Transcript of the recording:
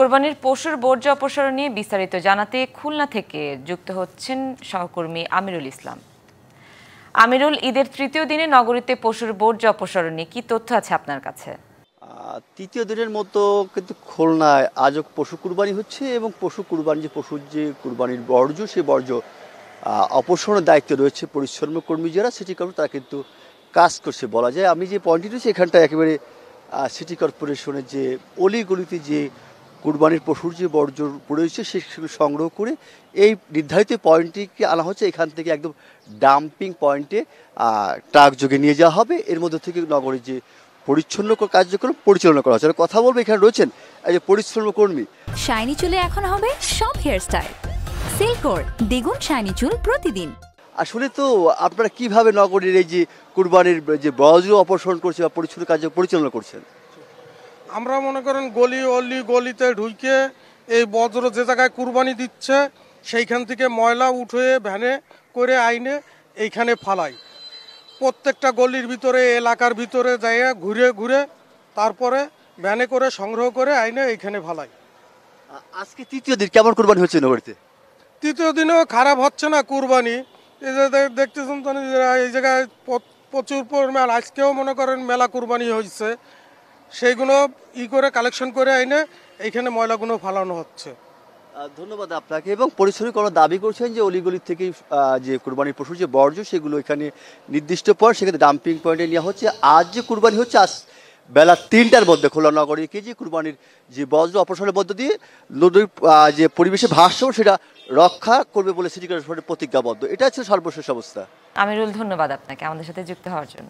কোরবানির পশুর বর্জ্য অপসারণ নিয়ে বিস্তারিত জানাতে খুলনা থেকে যুক্ত হচ্ছেন সহকর্মী আমিরুল ইসলাম। আমিরুল, ঈদের তৃতীয় দিনে নগরীতে পশুর বর্জ্য অপসারণ নিয়ে কি তথ্য আছে আপনার কাছে? তৃতীয় দিনের মতো কিন্তু খুলনায় আজও পশু কুরবানি হচ্ছে এবং পশুর যে কুরবানির বর্জ্য সেই বর্জ্য অপসারণের দায়িত্বে রয়েছে পরিচ্ছন্ন কর্মী যারা সিটি কর্পোরেশন তারা কিন্তু কাজ করছে বলা যায়। আমি যে পয়েন্টটি রয়েছে এখানটা একেবারে সিটি কর্পোরেশনের যে অলিগলিতে যে কুরবানির পশুর যে বর্জ্য পড়েছে সেগুলো সংগ্রহ করে এই নির্ধারিত পয়েন্টটিকে আনা হচ্ছে। এখান থেকে একদম ডাম্পিং পয়েন্টে ট্রাক যোগে নিয়ে যাওয়া হবে। এর মধ্যে থেকে নগরের যে পরিচ্ছন্ন কার্যক্রম পরিচালনা করা হচ্ছে। কথা বলবো, এখানে রয়েছেন এই যে পরিচ্ছন্ন কর্মী। শাইনি চুলে এখন হবে সব হেয়ার স্টাইল। সিল্কোর দ্বিগুণ শাইনি চুল প্রতিদিন। আসলে তো আপনারা কিভাবে নগরীর এই যে কুরবানির যে বর্জ্য অপসারণ করছে বা পরিচ্ছন্ন কার্য পরিচালনা করছেন? আমরা মনে করেন গলিতে ঢুকে এই বজ্র যে জায়গায় কুরবানি দিচ্ছে সেইখান থেকে ময়লা উঠে ভ্যানে করে আইনে এইখানে ফালাই। প্রত্যেকটা গলির ভিতরে এলাকার ভিতরে যাইয়া ঘুরে ঘুরে তারপরে ভ্যানে করে সংগ্রহ করে আইনে এইখানে ফালাই। আজকে তৃতীয় দিন কেমন কুরবানি হচ্ছে নগরীতে? তৃতীয় দিনেও খারাপ হচ্ছে না কুরবানি। এই যে দেখতেছেন তো এই জায়গায় প্রচুর পরিমাণ আজকেও মনে করেন মেলা কুরবানি হয়েছে, সেইগুলো করে কালেকশন করে আইনে এইখানে ময়লাগুলো ফালানো হচ্ছে। ধন্যবাদ আপনাকে। এবং পরিচ্ছন্ন করার দাবি করছেন যে অলিগলি থেকে যে কুরবানির পশুর যে বর্জ্য সেগুলো এখানে নির্দিষ্ট পর সেখানে ডাম্পিং পয়েন্টে নেওয়া হচ্ছে। আজ যে কুরবানি হচ্ছে আজ বেলা ৩টার মধ্যে খুলনা নগরীকে যে কুরবানির যে বর্জ্য অপসারণের মধ্য দিয়ে নদীর যে পরিবেশে ভারসাম্য সেটা রক্ষা করবে বলে সিটি কর্পোরেশন প্রতিজ্ঞাবদ্ধ। এটা হচ্ছে সর্বশেষ অবস্থা। আমিরুল, ধন্যবাদ আপনাকে আমাদের সাথে যুক্ত হওয়ার জন্য।